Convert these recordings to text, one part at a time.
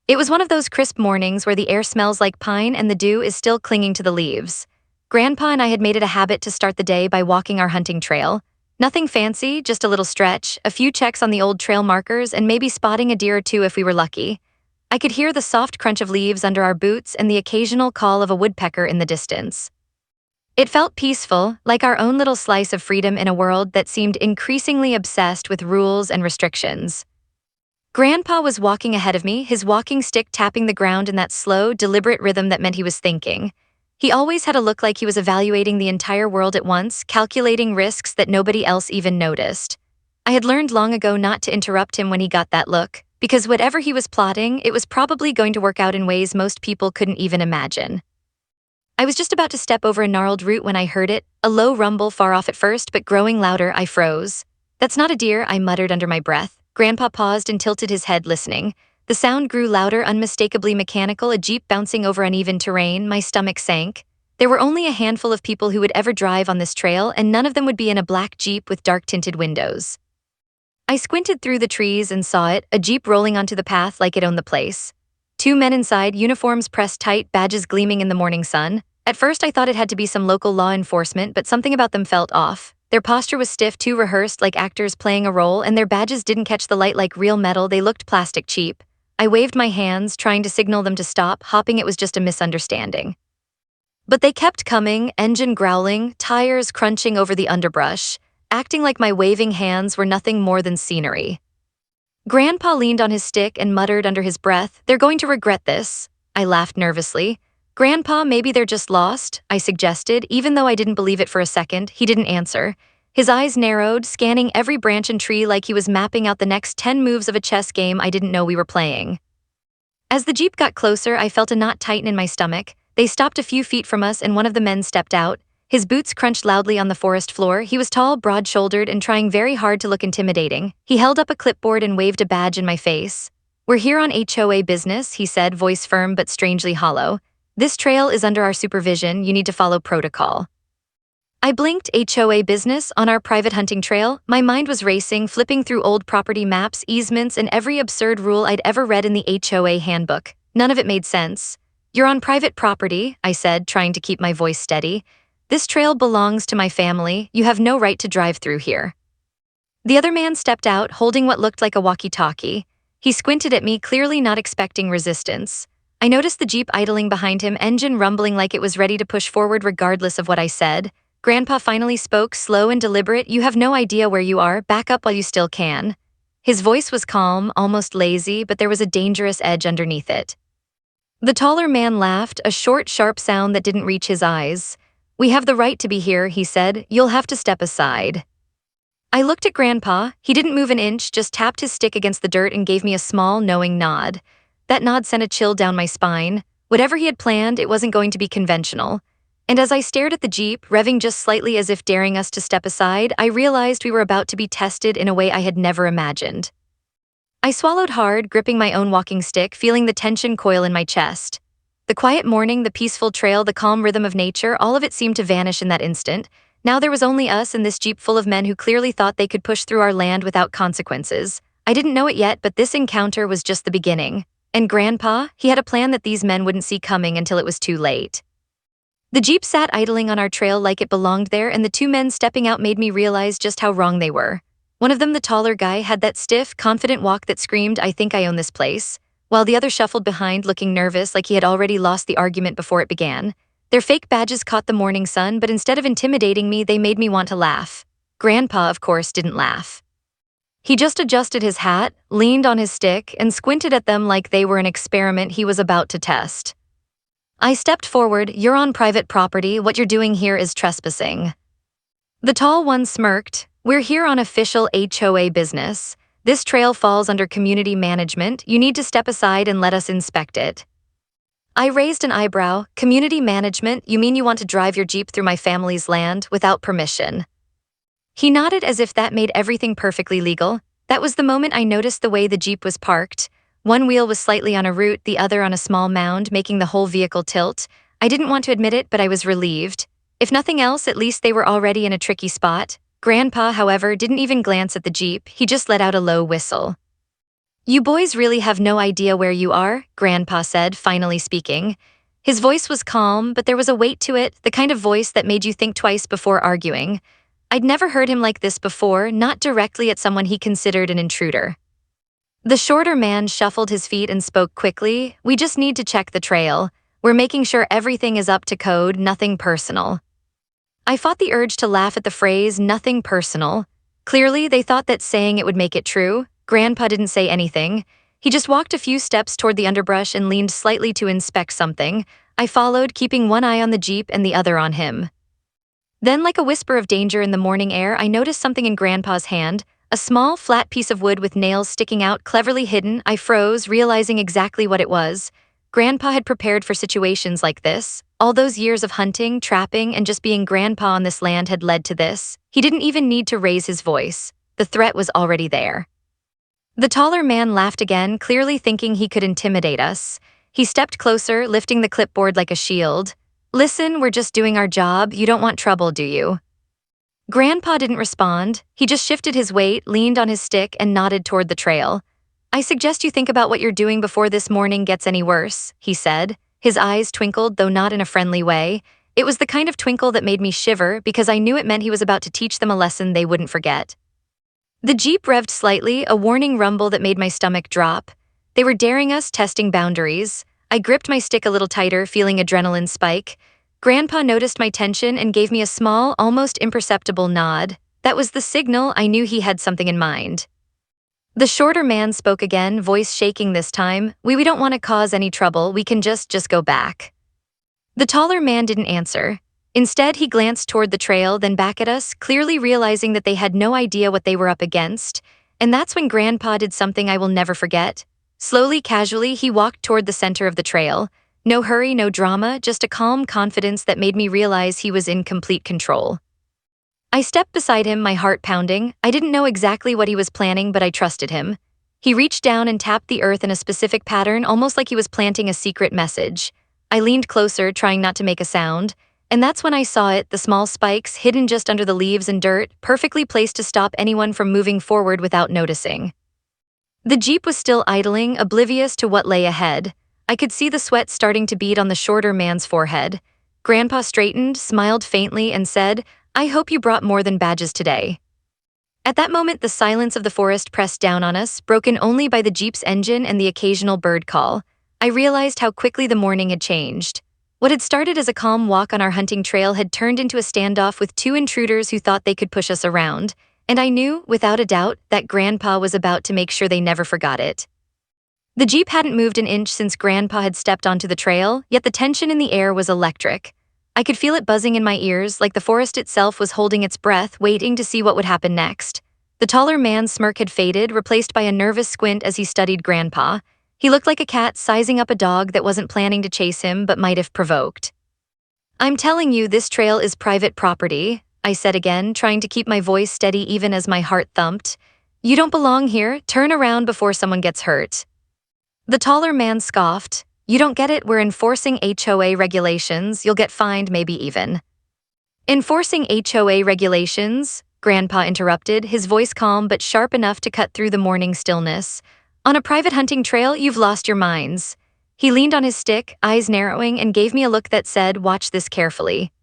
It was one of those crisp mornings where the air smells like pine and the dew is still clinging to the leaves. Grandpa and I had made it a habit to start the day by walking our hunting trail. Nothing fancy, just a little stretch, a few checks on the old trail markers, and maybe spotting a deer or two if we were lucky. I could hear the soft crunch of leaves under our boots and the occasional call of a woodpecker in the distance. It felt peaceful, like our own little slice of freedom in a world that seemed increasingly obsessed with rules and restrictions. Grandpa was walking ahead of me, his walking stick tapping the ground in that slow, deliberate rhythm that meant he was thinking. He always had a look like he was evaluating the entire world at once, calculating risks that nobody else even noticed. I had learned long ago not to interrupt him when he got that look, because whatever he was plotting, it was probably going to work out in ways most people couldn't even imagine. I was just about to step over a gnarled root when I heard it, a low rumble far off at first, but growing louder. I froze. "That's not a deer," I muttered under my breath. Grandpa paused and tilted his head, listening. The sound grew louder, unmistakably mechanical, a jeep bouncing over uneven terrain. My stomach sank. There were only a handful of people who would ever drive on this trail, and none of them would be in a black jeep with dark-tinted windows. I squinted through the trees and saw it, a jeep rolling onto the path like it owned the place. Two men inside, uniforms pressed tight, badges gleaming in the morning sun. At first I thought it had to be some local law enforcement, but something about them felt off. Their posture was stiff, too rehearsed, like actors playing a role, and their badges didn't catch the light like real metal. They looked plastic cheap. I waved my hands, trying to signal them to stop, hoping it was just a misunderstanding. But they kept coming, engine growling, tires crunching over the underbrush, acting like my waving hands were nothing more than scenery. Grandpa leaned on his stick and muttered under his breath, "They're going to regret this." I laughed nervously. "Grandpa, maybe they're just lost," I suggested, even though I didn't believe it for a second. He didn't answer. His eyes narrowed, scanning every branch and tree like he was mapping out the next 10 moves of a chess game I didn't know we were playing. As the jeep got closer, I felt a knot tighten in my stomach. They stopped a few feet from us and one of the men stepped out. His boots crunched loudly on the forest floor. He was tall, broad-shouldered, and trying very hard to look intimidating. He held up a clipboard and waved a badge in my face. "We're here on HOA business," he said, voice firm but strangely hollow. "This trail is under our supervision. You need to follow protocol." I blinked. HOA business on our private hunting trail? My mind was racing, flipping through old property maps, easements, and every absurd rule I'd ever read in the HOA handbook. None of it made sense. "You're on private property," I said, trying to keep my voice steady. "This trail belongs to my family. You have no right to drive through here." The other man stepped out, holding what looked like a walkie-talkie. He squinted at me, clearly not expecting resistance. I noticed the jeep idling behind him, engine rumbling like it was ready to push forward regardless of what I said. Grandpa finally spoke, slow and deliberate. "You have no idea where you are. Back up while you still can." His voice was calm, almost lazy, but there was a dangerous edge underneath it. The taller man laughed, a short, sharp sound that didn't reach his eyes. "We have the right to be here," he said. "You'll have to step aside." I looked at Grandpa. He didn't move an inch, just tapped his stick against the dirt and gave me a small, knowing nod. That nod sent a chill down my spine. Whatever he had planned, it wasn't going to be conventional. And as I stared at the jeep, revving just slightly as if daring us to step aside, I realized we were about to be tested in a way I had never imagined. I swallowed hard, gripping my own walking stick, feeling the tension coil in my chest. The quiet morning, the peaceful trail, the calm rhythm of nature, all of it seemed to vanish in that instant. Now there was only us and this jeep full of men who clearly thought they could push through our land without consequences. I didn't know it yet, but this encounter was just the beginning. And Grandpa, he had a plan that these men wouldn't see coming until it was too late. The jeep sat idling on our trail like it belonged there, and the two men stepping out made me realize just how wrong they were. One of them, the taller guy, had that stiff, confident walk that screamed, "I think I own this place," while the other shuffled behind, looking nervous, like he had already lost the argument before it began. Their fake badges caught the morning sun, but instead of intimidating me, they made me want to laugh. Grandpa, of course, didn't laugh. He just adjusted his hat, leaned on his stick, and squinted at them like they were an experiment he was about to test. I stepped forward. "You're on private property. What you're doing here is trespassing." The tall one smirked. "We're here on official HOA business. This trail falls under community management. You need to step aside and let us inspect it." I raised an eyebrow. "Community management? You mean you want to drive your jeep through my family's land without permission?" He nodded as if that made everything perfectly legal. That was the moment I noticed the way the jeep was parked. One wheel was slightly on a root, the other on a small mound, making the whole vehicle tilt. I didn't want to admit it, but I was relieved. If nothing else, at least they were already in a tricky spot. Grandpa, however, didn't even glance at the jeep. He just let out a low whistle. You boys really have no idea where you are, Grandpa said, finally speaking. His voice was calm, but there was a weight to it, the kind of voice that made you think twice before arguing. I'd never heard him like this before, not directly at someone he considered an intruder. The shorter man shuffled his feet and spoke quickly. We just need to check the trail. We're making sure everything is up to code, nothing personal. I fought the urge to laugh at the phrase, nothing personal. Clearly, they thought that saying it would make it true. Grandpa didn't say anything. He just walked a few steps toward the underbrush and leaned slightly to inspect something. I followed, keeping one eye on the Jeep and the other on him. Then, like a whisper of danger in the morning air, I noticed something in Grandpa's hand, a small, flat piece of wood with nails sticking out, cleverly hidden. I froze, realizing exactly what it was. Grandpa had prepared for situations like this. All those years of hunting, trapping, and just being Grandpa on this land had led to this. He didn't even need to raise his voice. The threat was already there. The taller man laughed again, clearly thinking he could intimidate us. He stepped closer, lifting the clipboard like a shield. Listen, we're just doing our job. You don't want trouble, do you? Grandpa didn't respond. He just shifted his weight, leaned on his stick, and nodded toward the trail. I suggest you think about what you're doing before this morning gets any worse, he said. His eyes twinkled, though not in a friendly way. It was the kind of twinkle that made me shiver because I knew it meant he was about to teach them a lesson they wouldn't forget. The Jeep revved slightly, a warning rumble that made my stomach drop. They were daring us, testing boundaries. I gripped my stick a little tighter, feeling adrenaline spike. Grandpa noticed my tension and gave me a small, almost imperceptible nod. That was the signal I knew he had something in mind. The shorter man spoke again, voice shaking this time. We don't want to cause any trouble, we can just go back. The taller man didn't answer. Instead, he glanced toward the trail, then back at us, clearly realizing that they had no idea what they were up against. And that's when Grandpa did something I will never forget. Slowly, casually, he walked toward the center of the trail. No hurry, no drama, just a calm confidence that made me realize he was in complete control. I stepped beside him, my heart pounding. I didn't know exactly what he was planning, but I trusted him. He reached down and tapped the earth in a specific pattern, almost like he was planting a secret message. I leaned closer, trying not to make a sound. And that's when I saw it, the small spikes, hidden just under the leaves and dirt, perfectly placed to stop anyone from moving forward without noticing. The Jeep was still idling, oblivious to what lay ahead. I could see the sweat starting to bead on the shorter man's forehead. Grandpa straightened, smiled faintly, and said, I hope you brought more than badges today. At that moment, the silence of the forest pressed down on us, broken only by the Jeep's engine and the occasional bird call. I realized how quickly the morning had changed. What had started as a calm walk on our hunting trail had turned into a standoff with two intruders who thought they could push us around, and I knew, without a doubt, that Grandpa was about to make sure they never forgot it. The Jeep hadn't moved an inch since Grandpa had stepped onto the trail, yet the tension in the air was electric. I could feel it buzzing in my ears, like the forest itself was holding its breath, waiting to see what would happen next. The taller man's smirk had faded, replaced by a nervous squint as he studied Grandpa. He looked like a cat sizing up a dog that wasn't planning to chase him but might if provoked. I'm telling you, this trail is private property, I said again, trying to keep my voice steady even as my heart thumped. You don't belong here, turn around before someone gets hurt. The taller man scoffed. You don't get it, we're enforcing HOA regulations, you'll get fined maybe even. Enforcing HOA regulations? Grandpa interrupted, his voice calm but sharp enough to cut through the morning stillness. On a private hunting trail, you've lost your minds. He leaned on his stick, eyes narrowing, and gave me a look that said, watch this carefully.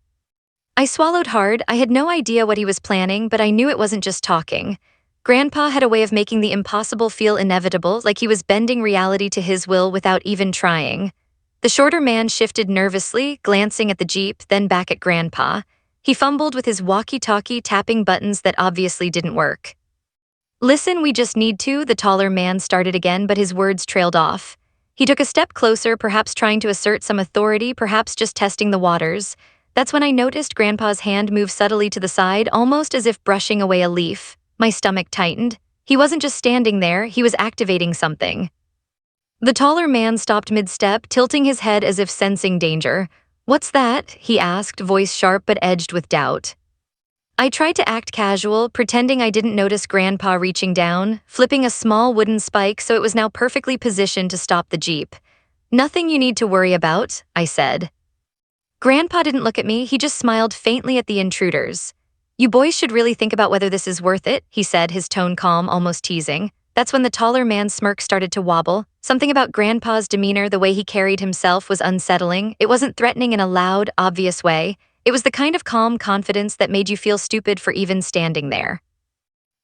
I swallowed hard. I had no idea what he was planning, but I knew it wasn't just talking. Grandpa had a way of making the impossible feel inevitable, like he was bending reality to his will without even trying. The shorter man shifted nervously, glancing at the Jeep, then back at Grandpa. He fumbled with his walkie-talkie, tapping buttons that obviously didn't work. Listen, we just need to, the taller man started again, but his words trailed off. He took a step closer, perhaps trying to assert some authority, perhaps just testing the waters. That's when I noticed Grandpa's hand move subtly to the side, almost as if brushing away a leaf. My stomach tightened. He wasn't just standing there, he was activating something. The taller man stopped mid-step, tilting his head as if sensing danger. What's that? He asked, voice sharp but edged with doubt. I tried to act casual, pretending I didn't notice Grandpa reaching down, flipping a small wooden spike so it was now perfectly positioned to stop the Jeep. Nothing you need to worry about, I said. Grandpa didn't look at me, he just smiled faintly at the intruders. You boys should really think about whether this is worth it, he said, his tone calm, almost teasing. That's when the taller man's smirk started to wobble. Something about Grandpa's demeanor, the way he carried himself, was unsettling. It wasn't threatening in a loud, obvious way. It was the kind of calm confidence that made you feel stupid for even standing there.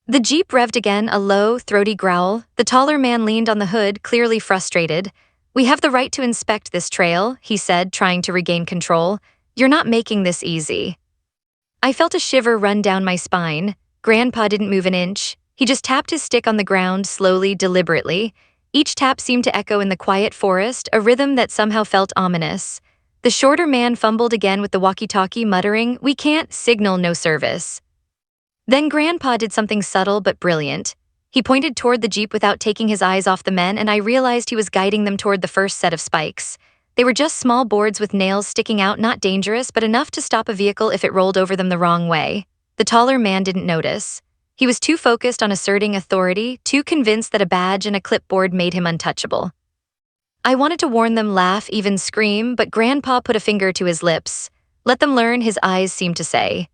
The Jeep revved again, a low, throaty growl. The taller man leaned on the hood, clearly frustrated. "We have the right to inspect this trail," he said, trying to regain control. "You're not making this easy." I felt a shiver run down my spine. Grandpa didn't move an inch. He just tapped his stick on the ground slowly, deliberately. Each tap seemed to echo in the quiet forest, a rhythm that somehow felt ominous. The shorter man fumbled again with the walkie-talkie, muttering, "We can't signal no service." Then Grandpa did something subtle but brilliant. He pointed toward the Jeep without taking his eyes off the men, and I realized he was guiding them toward the first set of spikes. They were just small boards with nails sticking out, not dangerous, but enough to stop a vehicle if it rolled over them the wrong way. The taller man didn't notice. He was too focused on asserting authority, too convinced that a badge and a clipboard made him untouchable. I wanted to warn them, laugh, even scream, but Grandpa put a finger to his lips. "Let them learn," his eyes seemed to say.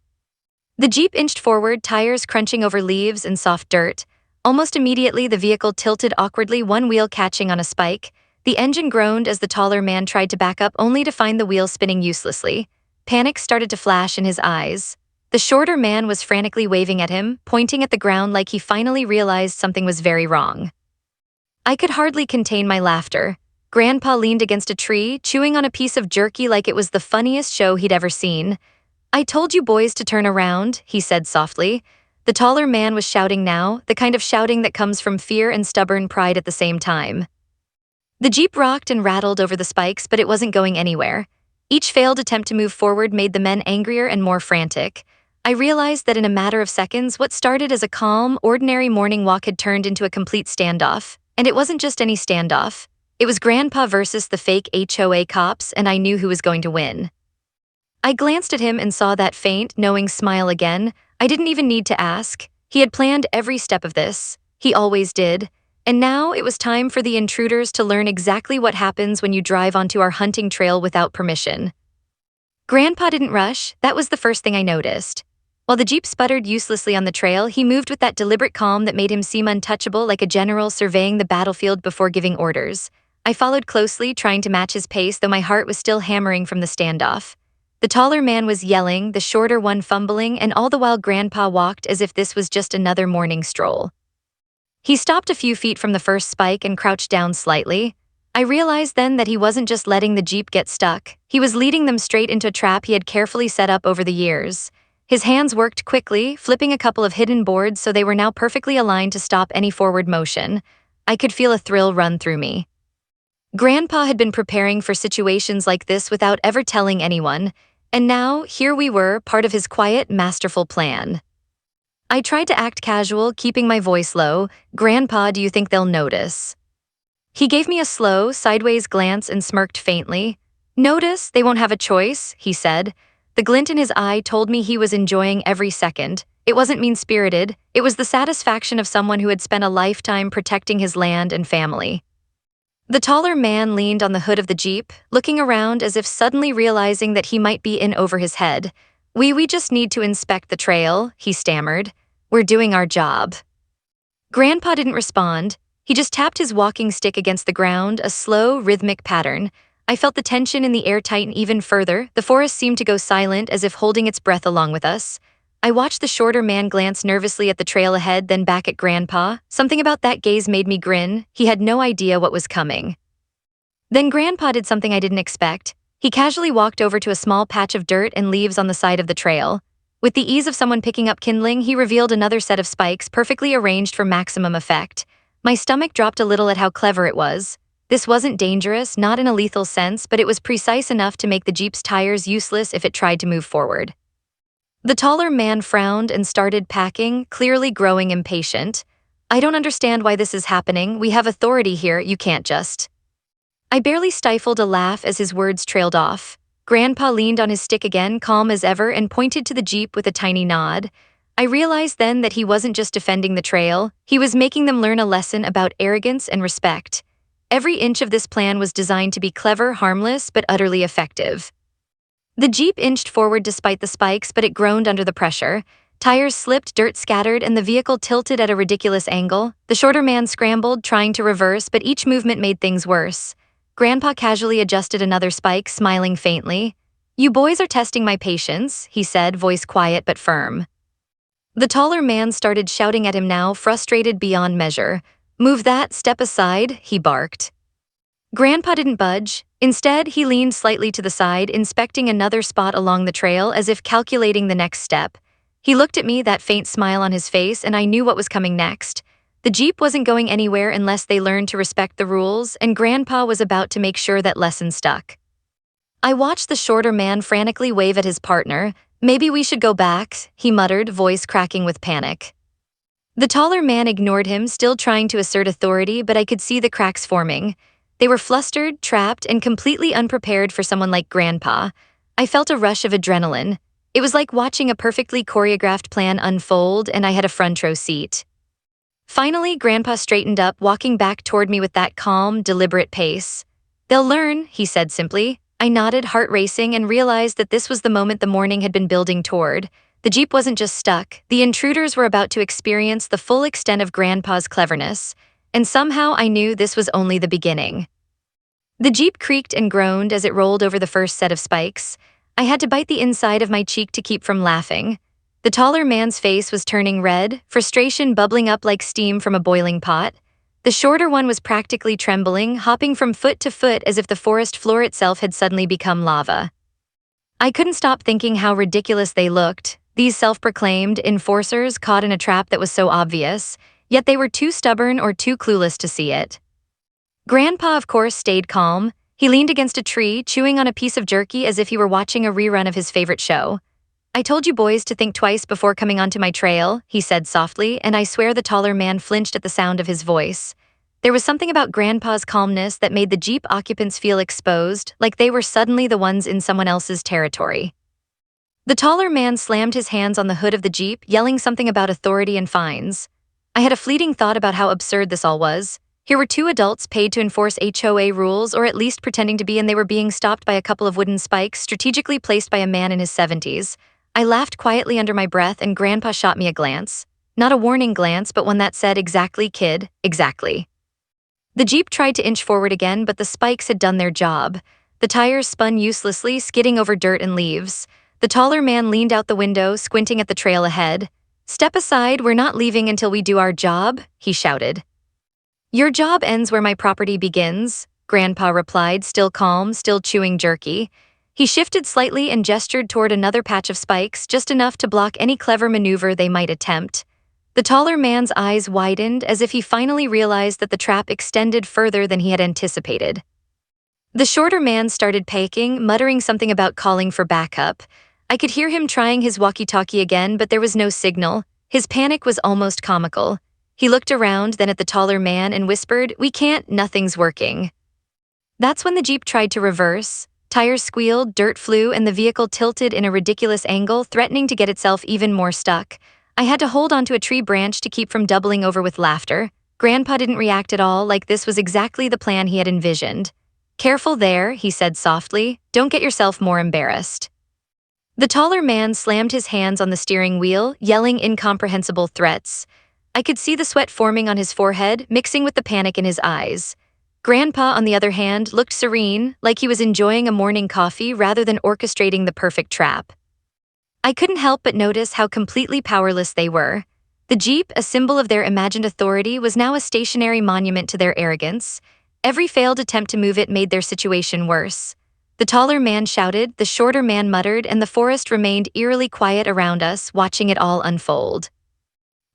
The Jeep inched forward, tires crunching over leaves and soft dirt. Almost immediately, the vehicle tilted awkwardly, one wheel catching on a spike. The engine groaned as the taller man tried to back up, only to find the wheel spinning uselessly. Panic started to flash in his eyes. The shorter man was frantically waving at him, pointing at the ground like he finally realized something was very wrong. I could hardly contain my laughter. Grandpa leaned against a tree, chewing on a piece of jerky like it was the funniest show he'd ever seen. "I told you boys to turn around," he said softly. The taller man was shouting now, the kind of shouting that comes from fear and stubborn pride at the same time. The Jeep rocked and rattled over the spikes, but it wasn't going anywhere. Each failed attempt to move forward made the men angrier and more frantic. I realized that in a matter of seconds, what started as a calm, ordinary morning walk had turned into a complete standoff. And it wasn't just any standoff. It was Grandpa versus the fake HOA cops, and I knew who was going to win. I glanced at him and saw that faint, knowing smile again. I didn't even need to ask. He had planned every step of this. He always did. And now it was time for the intruders to learn exactly what happens when you drive onto our hunting trail without permission. Grandpa didn't rush. That was the first thing I noticed. While the Jeep sputtered uselessly on the trail, he moved with that deliberate calm that made him seem untouchable, like a general surveying the battlefield before giving orders. I followed closely, trying to match his pace, though my heart was still hammering from the standoff. The taller man was yelling, the shorter one fumbling, and all the while Grandpa walked as if this was just another morning stroll. He stopped a few feet from the first spike and crouched down slightly. I realized then that he wasn't just letting the Jeep get stuck. He was leading them straight into a trap he had carefully set up over the years. His hands worked quickly, flipping a couple of hidden boards so they were now perfectly aligned to stop any forward motion. I could feel a thrill run through me. Grandpa had been preparing for situations like this without ever telling anyone, and now, here we were, part of his quiet, masterful plan. I tried to act casual, keeping my voice low. "Grandpa, do you think they'll notice?" He gave me a slow, sideways glance and smirked faintly. "Notice? They won't have a choice," he said. The glint in his eye told me he was enjoying every second. It wasn't mean-spirited. It was the satisfaction of someone who had spent a lifetime protecting his land and family. The taller man leaned on the hood of the Jeep, looking around as if suddenly realizing that he might be in over his head. We just need to inspect the trail," he stammered. "We're doing our job." Grandpa didn't respond. He just tapped his walking stick against the ground, a slow, rhythmic pattern. I felt the tension in the air tighten even further. The forest seemed to go silent, as if holding its breath along with us. I watched the shorter man glance nervously at the trail ahead, then back at Grandpa. Something about that gaze made me grin. He had no idea what was coming. Then Grandpa did something I didn't expect. He casually walked over to a small patch of dirt and leaves on the side of the trail. With the ease of someone picking up kindling, he revealed another set of spikes, perfectly arranged for maximum effect. My stomach dropped a little at how clever it was. This wasn't dangerous, not in a lethal sense, but it was precise enough to make the Jeep's tires useless if it tried to move forward. The taller man frowned and started packing, clearly growing impatient. "I don't understand why this is happening. We have authority here, you can't just..." I barely stifled a laugh as his words trailed off. Grandpa leaned on his stick again, calm as ever, and pointed to the Jeep with a tiny nod. I realized then that he wasn't just defending the trail, he was making them learn a lesson about arrogance and respect. Every inch of this plan was designed to be clever, harmless, but utterly effective. The Jeep inched forward despite the spikes, but it groaned under the pressure. Tires slipped, dirt scattered, and the vehicle tilted at a ridiculous angle. The shorter man scrambled, trying to reverse, but each movement made things worse. Grandpa casually adjusted another spike, smiling faintly. "You boys are testing my patience," he said, voice quiet but firm. The taller man started shouting at him now, frustrated beyond measure. "Move that, step aside," he barked. Grandpa didn't budge. Instead, he leaned slightly to the side, inspecting another spot along the trail as if calculating the next step. He looked at me, that faint smile on his face, and I knew what was coming next. The Jeep wasn't going anywhere unless they learned to respect the rules, and Grandpa was about to make sure that lesson stuck. I watched the shorter man frantically wave at his partner. "Maybe we should go back," he muttered, voice cracking with panic. The taller man ignored him, still trying to assert authority, but I could see the cracks forming. They were flustered, trapped, and completely unprepared for someone like Grandpa. I felt a rush of adrenaline. It was like watching a perfectly choreographed plan unfold, and I had a front row seat. Finally, Grandpa straightened up, walking back toward me with that calm, deliberate pace. "They'll learn," he said simply. I nodded, heart racing, and realized that this was the moment the morning had been building toward. The Jeep wasn't just stuck. The intruders were about to experience the full extent of Grandpa's cleverness, and somehow I knew this was only the beginning. The Jeep creaked and groaned as it rolled over the first set of spikes. I had to bite the inside of my cheek to keep from laughing. The taller man's face was turning red, frustration bubbling up like steam from a boiling pot. The shorter one was practically trembling, hopping from foot to foot as if the forest floor itself had suddenly become lava. I couldn't stop thinking how ridiculous they looked, these self-proclaimed enforcers caught in a trap that was so obvious, yet they were too stubborn or too clueless to see it. Grandpa, of course, stayed calm. He leaned against a tree, chewing on a piece of jerky as if he were watching a rerun of his favorite show. "I told you boys to think twice before coming onto my trail," he said softly, and I swear the taller man flinched at the sound of his voice. There was something about Grandpa's calmness that made the Jeep occupants feel exposed, like they were suddenly the ones in someone else's territory. The taller man slammed his hands on the hood of the Jeep, yelling something about authority and fines. I had a fleeting thought about how absurd this all was. Here were two adults paid to enforce HOA rules, or at least pretending to be, and they were being stopped by a couple of wooden spikes strategically placed by a man in his 70s. I laughed quietly under my breath, and Grandpa shot me a glance. Not a warning glance, but one that said, "Exactly, kid, exactly." The Jeep tried to inch forward again, but the spikes had done their job. The tires spun uselessly, skidding over dirt and leaves. The taller man leaned out the window, squinting at the trail ahead. "Step aside, we're not leaving until we do our job," he shouted. "Your job ends where my property begins," Grandpa replied, still calm, still chewing jerky. He shifted slightly and gestured toward another patch of spikes, just enough to block any clever maneuver they might attempt. The taller man's eyes widened as if he finally realized that the trap extended further than he had anticipated. The shorter man started panicking, muttering something about calling for backup. I could hear him trying his walkie-talkie again, but there was no signal. His panic was almost comical. He looked around, then at the taller man, and whispered, "We can't, nothing's working." That's when the Jeep tried to reverse. Tires squealed, dirt flew, and the vehicle tilted in a ridiculous angle, threatening to get itself even more stuck. I had to hold onto a tree branch to keep from doubling over with laughter. Grandpa didn't react at all, like this was exactly the plan he had envisioned. "Careful there," he said softly. "Don't get yourself more embarrassed." The taller man slammed his hands on the steering wheel, yelling incomprehensible threats. I could see the sweat forming on his forehead, mixing with the panic in his eyes. Grandpa, on the other hand, looked serene, like he was enjoying a morning coffee rather than orchestrating the perfect trap. I couldn't help but notice how completely powerless they were. The Jeep, a symbol of their imagined authority, was now a stationary monument to their arrogance. Every failed attempt to move it made their situation worse. The taller man shouted, the shorter man muttered, and the forest remained eerily quiet around us, watching it all unfold.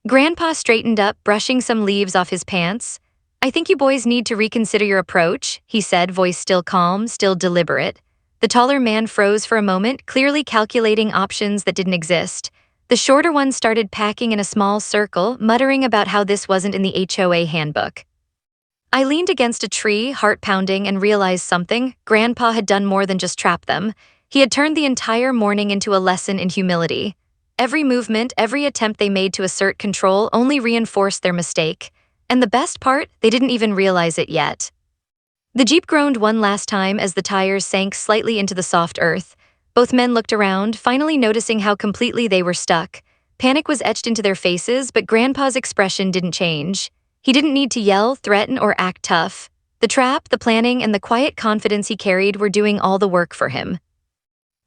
Grandpa straightened up, brushing some leaves off his pants. "I think you boys need to reconsider your approach," he said, voice still calm, still deliberate. The taller man froze for a moment, clearly calculating options that didn't exist. The shorter one started packing in a small circle, muttering about how this wasn't in the HOA handbook. I leaned against a tree, heart pounding, and realized something. Grandpa had done more than just trap them. He had turned the entire morning into a lesson in humility. Every movement, every attempt they made to assert control only reinforced their mistake. And the best part, they didn't even realize it yet. The Jeep groaned one last time as the tires sank slightly into the soft earth. Both men looked around, finally noticing how completely they were stuck. Panic was etched into their faces, but Grandpa's expression didn't change. He didn't need to yell, threaten, or act tough. The trap, the planning, and the quiet confidence he carried were doing all the work for him.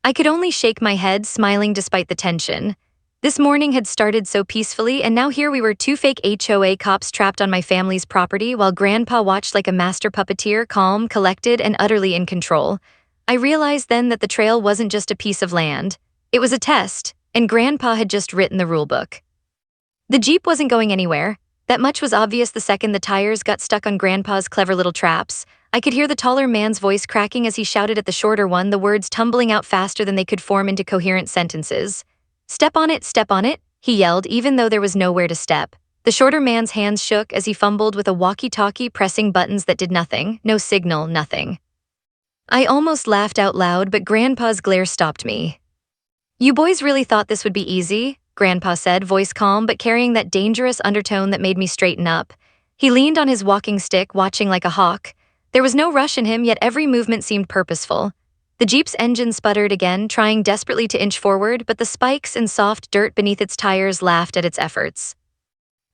I could only shake my head, smiling despite the tension. This morning had started so peacefully, and now here we were, two fake HOA cops trapped on my family's property while Grandpa watched like a master puppeteer, calm, collected, and utterly in control. I realized then that the trail wasn't just a piece of land. It was a test, and Grandpa had just written the rulebook. The Jeep wasn't going anywhere. That much was obvious the second the tires got stuck on Grandpa's clever little traps. I could hear the taller man's voice cracking as he shouted at the shorter one, the words tumbling out faster than they could form into coherent sentences. Step on it," he yelled, even though there was nowhere to step. The shorter man's hands shook as he fumbled with a walkie-talkie, pressing buttons that did nothing. No signal, nothing. I almost laughed out loud, but Grandpa's glare stopped me. "You boys really thought this would be easy?" Grandpa said, voice calm but carrying that dangerous undertone that made me straighten up. He leaned on his walking stick, watching like a hawk. There was no rush in him, yet every movement seemed purposeful. The Jeep's engine sputtered again, trying desperately to inch forward, but the spikes and soft dirt beneath its tires laughed at its efforts.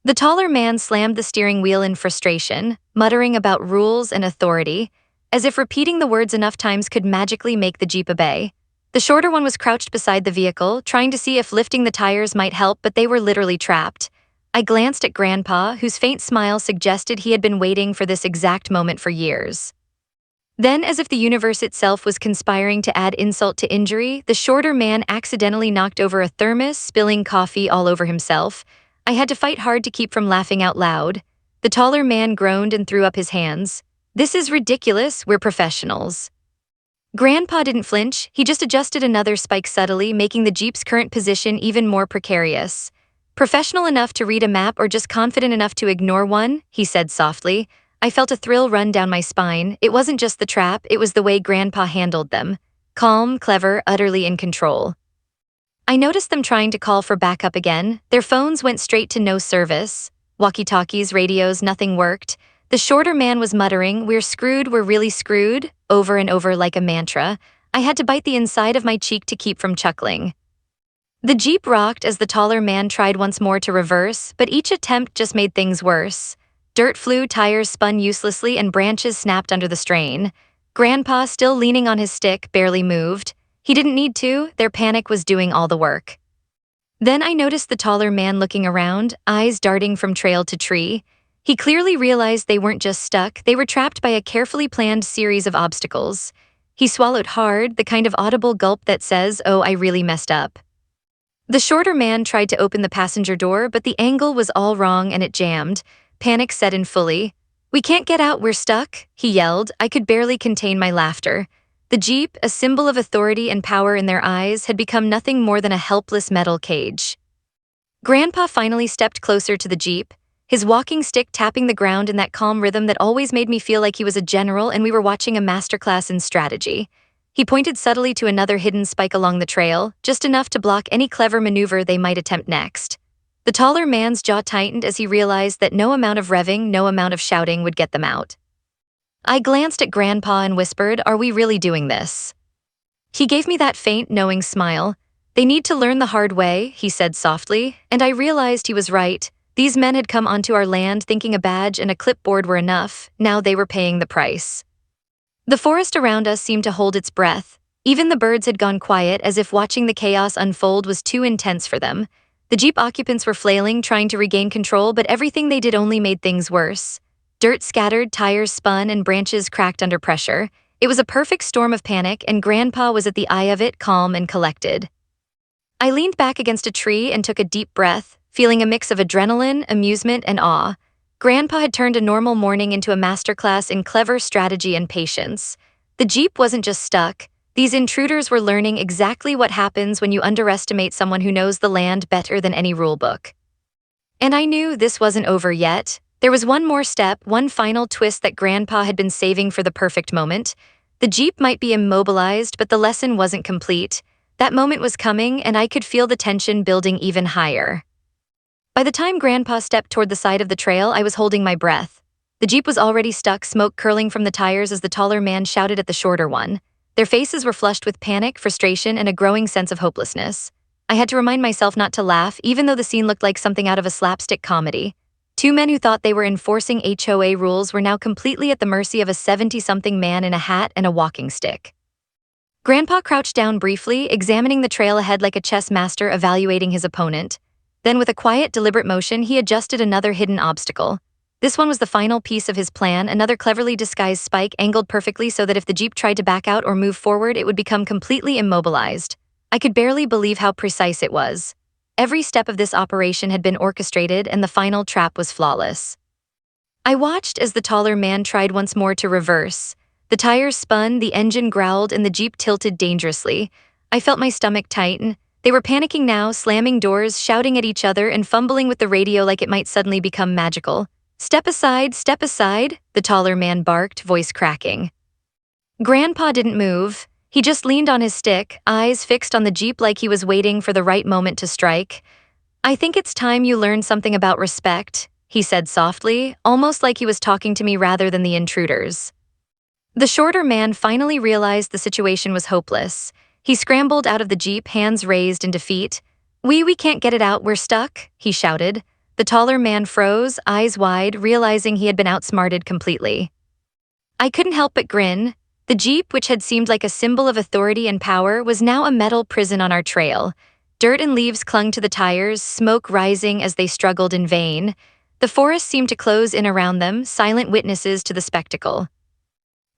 The taller man slammed the steering wheel in frustration, muttering about rules and authority, as if repeating the words enough times could magically make the Jeep obey. The shorter one was crouched beside the vehicle, trying to see if lifting the tires might help, but they were literally trapped. I glanced at Grandpa, whose faint smile suggested he had been waiting for this exact moment for years. Then, as if the universe itself was conspiring to add insult to injury, the shorter man accidentally knocked over a thermos, spilling coffee all over himself. I had to fight hard to keep from laughing out loud. The taller man groaned and threw up his hands. "This is ridiculous, we're professionals." Grandpa didn't flinch, he just adjusted another spike subtly, making the Jeep's current position even more precarious. "Professional enough to read a map or just confident enough to ignore one?" he said softly. I felt a thrill run down my spine. It wasn't just the trap, it was the way Grandpa handled them. Calm, clever, utterly in control. I noticed them trying to call for backup again. Their phones went straight to no service. Walkie-talkies, radios, nothing worked. The shorter man was muttering, "We're screwed, we're really screwed," over and over like a mantra. I had to bite the inside of my cheek to keep from chuckling. The Jeep rocked as the taller man tried once more to reverse, but each attempt just made things worse. Dirt flew, tires spun uselessly, and branches snapped under the strain. Grandpa, still leaning on his stick, barely moved. He didn't need to, their panic was doing all the work. Then I noticed the taller man looking around, eyes darting from trail to tree. He clearly realized they weren't just stuck, they were trapped by a carefully planned series of obstacles. He swallowed hard, the kind of audible gulp that says, "Oh, I really messed up." The shorter man tried to open the passenger door, but the angle was all wrong and it jammed. Panic set in fully. "We can't get out, we're stuck," he yelled. I could barely contain my laughter. The Jeep, a symbol of authority and power in their eyes, had become nothing more than a helpless metal cage. Grandpa finally stepped closer to the Jeep, his walking stick tapping the ground in that calm rhythm that always made me feel like he was a general and we were watching a masterclass in strategy. He pointed subtly to another hidden spike along the trail, just enough to block any clever maneuver they might attempt next. The taller man's jaw tightened as he realized that no amount of revving, no amount of shouting would get them out. I glanced at Grandpa and whispered, "Are we really doing this?" He gave me that faint, knowing smile. "They need to learn the hard way," he said softly, and I realized he was right. These men had come onto our land thinking a badge and a clipboard were enough. Now they were paying the price. The forest around us seemed to hold its breath. Even the birds had gone quiet, as if watching the chaos unfold was too intense for them. The Jeep occupants were flailing, trying to regain control, but everything they did only made things worse. Dirt scattered, tires spun, and branches cracked under pressure. It was a perfect storm of panic, and Grandpa was at the eye of it, calm and collected. I leaned back against a tree and took a deep breath, feeling a mix of adrenaline, amusement, and awe. Grandpa had turned a normal morning into a masterclass in clever strategy and patience. The Jeep wasn't just stuck. These intruders were learning exactly what happens when you underestimate someone who knows the land better than any rulebook. And I knew this wasn't over yet. There was one more step, one final twist that Grandpa had been saving for the perfect moment. The Jeep might be immobilized, but the lesson wasn't complete. That moment was coming, and I could feel the tension building even higher. By the time Grandpa stepped toward the side of the trail, I was holding my breath. The Jeep was already stuck, smoke curling from the tires as the taller man shouted at the shorter one. Their faces were flushed with panic, frustration, and a growing sense of hopelessness. I had to remind myself not to laugh, even though the scene looked like something out of a slapstick comedy. Two men who thought they were enforcing HOA rules were now completely at the mercy of a 70-something man in a hat and a walking stick. Grandpa crouched down briefly, examining the trail ahead like a chess master evaluating his opponent. Then, with a quiet, deliberate motion, he adjusted another hidden obstacle. This one was the final piece of his plan, another cleverly disguised spike angled perfectly so that if the Jeep tried to back out or move forward, it would become completely immobilized. I could barely believe how precise it was. Every step of this operation had been orchestrated, and the final trap was flawless. I watched as the taller man tried once more to reverse. The tires spun, the engine growled, and the Jeep tilted dangerously. I felt my stomach tighten. They were panicking now, slamming doors, shouting at each other, and fumbling with the radio like it might suddenly become magical. Step aside, the taller man barked, voice cracking. Grandpa didn't move. He just leaned on his stick, eyes fixed on the Jeep like he was waiting for the right moment to strike. "I think it's time you learned something about respect," he said softly, almost like he was talking to me rather than the intruders. The shorter man finally realized the situation was hopeless. He scrambled out of the Jeep, hands raised in defeat. We can't get it out, we're stuck," he shouted. The taller man froze, eyes wide, realizing he had been outsmarted completely. I couldn't help but grin. The Jeep, which had seemed like a symbol of authority and power, was now a metal prison on our trail. Dirt and leaves clung to the tires, smoke rising as they struggled in vain. The forest seemed to close in around them, silent witnesses to the spectacle.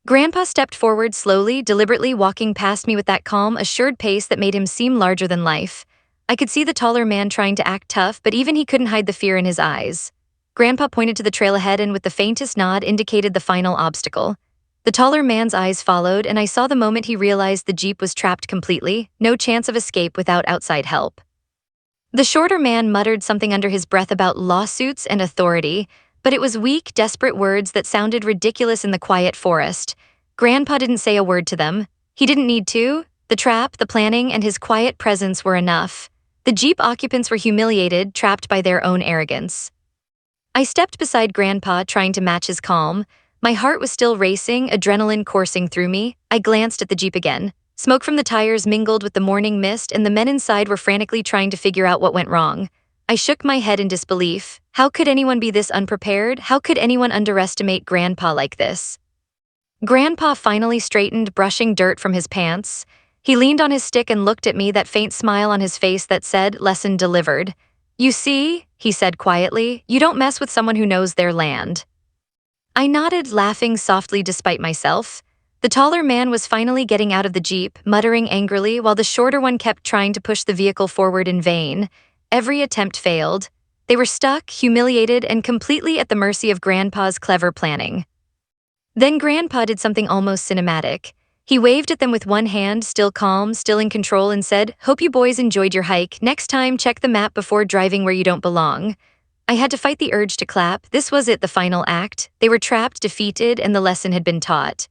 Grandpa stepped forward slowly, deliberately walking past me with that calm, assured pace that made him seem larger than life. I could see the taller man trying to act tough, but even he couldn't hide the fear in his eyes. Grandpa pointed to the trail ahead and with the faintest nod indicated the final obstacle. The taller man's eyes followed, and I saw the moment he realized the Jeep was trapped completely, no chance of escape without outside help. The shorter man muttered something under his breath about lawsuits and authority, but it was weak, desperate words that sounded ridiculous in the quiet forest. Grandpa didn't say a word to them. He didn't need to. The trap, the planning, and his quiet presence were enough. The Jeep occupants were humiliated, trapped by their own arrogance. I stepped beside Grandpa, trying to match his calm. My heart was still racing, adrenaline coursing through me. I glanced at the Jeep again. Smoke from the tires mingled with the morning mist, and the men inside were frantically trying to figure out what went wrong. I shook my head in disbelief. How could anyone be this unprepared? How could anyone underestimate Grandpa like this? Grandpa finally straightened, brushing dirt from his pants. He leaned on his stick and looked at me, that faint smile on his face that said, "Lesson delivered." "You see," he said quietly, "you don't mess with someone who knows their land." I nodded, laughing softly despite myself. The taller man was finally getting out of the Jeep, muttering angrily, while the shorter one kept trying to push the vehicle forward in vain. Every attempt failed. They were stuck, humiliated, and completely at the mercy of Grandpa's clever planning. Then Grandpa did something almost cinematic. He waved at them with one hand, still calm, still in control, and said, "Hope you boys enjoyed your hike. Next time, check the map before driving where you don't belong." I had to fight the urge to clap. This was it, the final act. They were trapped, defeated, and the lesson had been taught.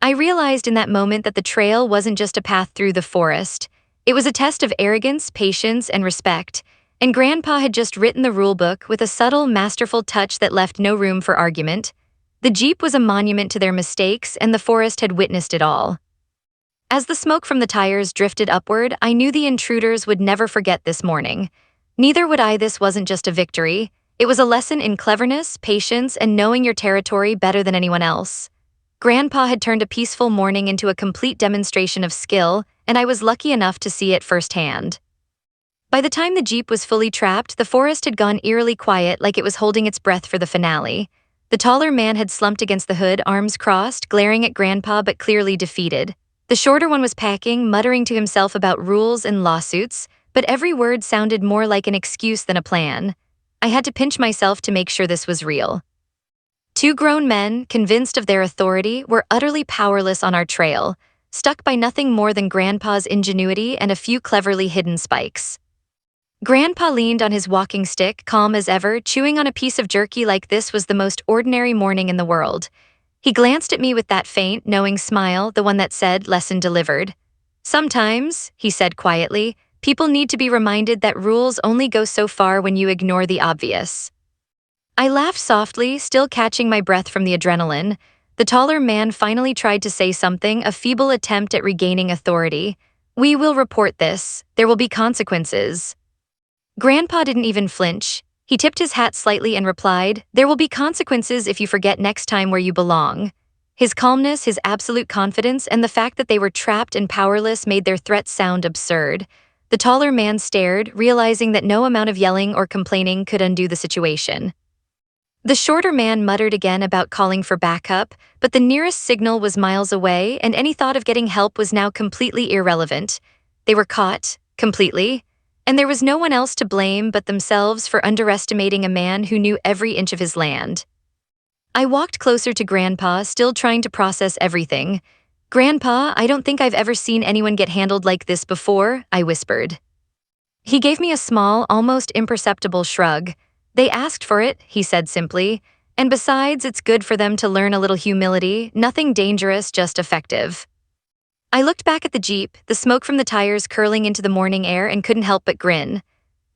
I realized in that moment that the trail wasn't just a path through the forest. It was a test of arrogance, patience, and respect. And Grandpa had just written the rulebook with a subtle, masterful touch that left no room for argument. The Jeep was a monument to their mistakes, and the forest had witnessed it all. As the smoke from the tires drifted upward, I knew the intruders would never forget this morning. Neither would I. This wasn't just a victory. It was a lesson in cleverness, patience, and knowing your territory better than anyone else. Grandpa had turned a peaceful morning into a complete demonstration of skill, and I was lucky enough to see it firsthand. By the time the Jeep was fully trapped, the forest had gone eerily quiet, like it was holding its breath for the finale. The taller man had slumped against the hood, arms crossed, glaring at Grandpa but clearly defeated. The shorter one was packing, muttering to himself about rules and lawsuits, but every word sounded more like an excuse than a plan. I had to pinch myself to make sure this was real. Two grown men, convinced of their authority, were utterly powerless on our trail, stuck by nothing more than Grandpa's ingenuity and a few cleverly hidden spikes. Grandpa leaned on his walking stick, calm as ever, chewing on a piece of jerky like this was the most ordinary morning in the world. He glanced at me with that faint, knowing smile, the one that said, "Lesson delivered." "Sometimes," he said quietly, "people need to be reminded that rules only go so far when you ignore the obvious." I laughed softly, still catching my breath from the adrenaline. The taller man finally tried to say something, a feeble attempt at regaining authority. We will report this. There will be consequences. Grandpa didn't even flinch. He tipped his hat slightly and replied, "There will be consequences if you forget next time where you belong." His calmness, his absolute confidence, and the fact that they were trapped and powerless made their threats sound absurd. The taller man stared, realizing that no amount of yelling or complaining could undo the situation. The shorter man muttered again about calling for backup, but the nearest signal was miles away, and any thought of getting help was now completely irrelevant. They were caught, completely, and there was no one else to blame but themselves for underestimating a man who knew every inch of his land. I walked closer to Grandpa, still trying to process everything. "Grandpa, I don't think I've ever seen anyone get handled like this before," I whispered. He gave me a small, almost imperceptible shrug. "They asked for it," he said simply, "and besides, it's good for them to learn a little humility, nothing dangerous, just effective." I looked back at the Jeep, the smoke from the tires curling into the morning air, and couldn't help but grin.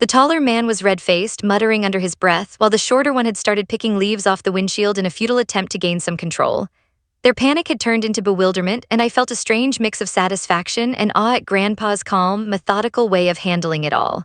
The taller man was red-faced, muttering under his breath, while the shorter one had started picking leaves off the windshield in a futile attempt to gain some control. Their panic had turned into bewilderment, and I felt a strange mix of satisfaction and awe at Grandpa's calm, methodical way of handling it all.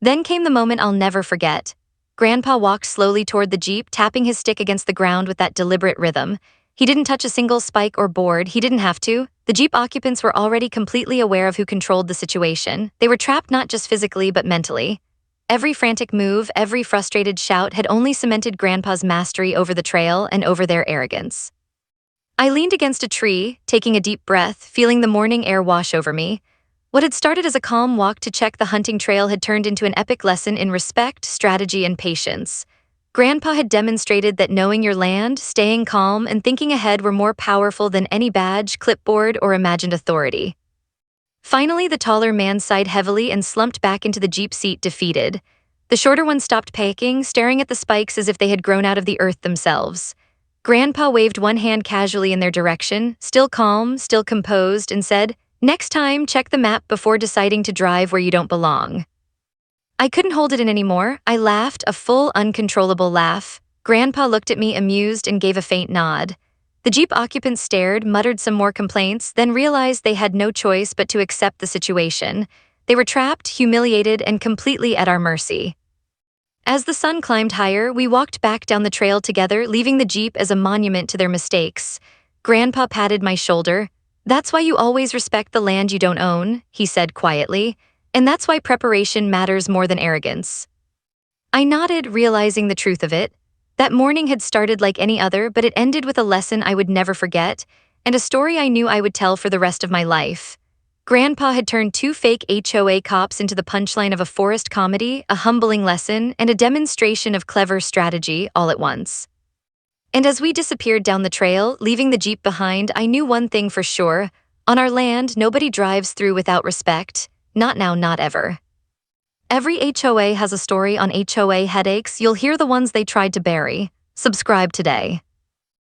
Then came the moment I'll never forget. Grandpa walked slowly toward the Jeep, tapping his stick against the ground with that deliberate rhythm. He didn't touch a single spike or board, he didn't have to. The Jeep occupants were already completely aware of who controlled the situation. They were trapped not just physically but mentally. Every frantic move, every frustrated shout had only cemented Grandpa's mastery over the trail and over their arrogance. I leaned against a tree, taking a deep breath, feeling the morning air wash over me. What had started as a calm walk to check the hunting trail had turned into an epic lesson in respect, strategy, and patience. Grandpa had demonstrated that knowing your land, staying calm, and thinking ahead were more powerful than any badge, clipboard, or imagined authority. Finally, the taller man sighed heavily and slumped back into the Jeep seat, defeated. The shorter one stopped pecking, staring at the spikes as if they had grown out of the earth themselves. Grandpa waved one hand casually in their direction, still calm, still composed, and said, "Next time, check the map before deciding to drive where you don't belong." I couldn't hold it in anymore. I laughed, a full, uncontrollable laugh. Grandpa looked at me amused and gave a faint nod. The Jeep occupants stared, muttered some more complaints, then realized they had no choice but to accept the situation. They were trapped, humiliated, and completely at our mercy. As the sun climbed higher, we walked back down the trail together, leaving the Jeep as a monument to their mistakes. Grandpa patted my shoulder. "That's why you always respect the land you don't own," he said quietly. "And that's why preparation matters more than arrogance." I nodded, realizing the truth of it. That morning had started like any other, but it ended with a lesson I would never forget, and a story I knew I would tell for the rest of my life. Grandpa had turned two fake HOA cops into the punchline of a forest comedy, a humbling lesson, and a demonstration of clever strategy all at once. And as we disappeared down the trail, leaving the Jeep behind, I knew one thing for sure. On our land, nobody drives through without respect. Not now, not ever. Every HOA has a story on HOA Headaches. You'll hear the ones they tried to bury. Subscribe today.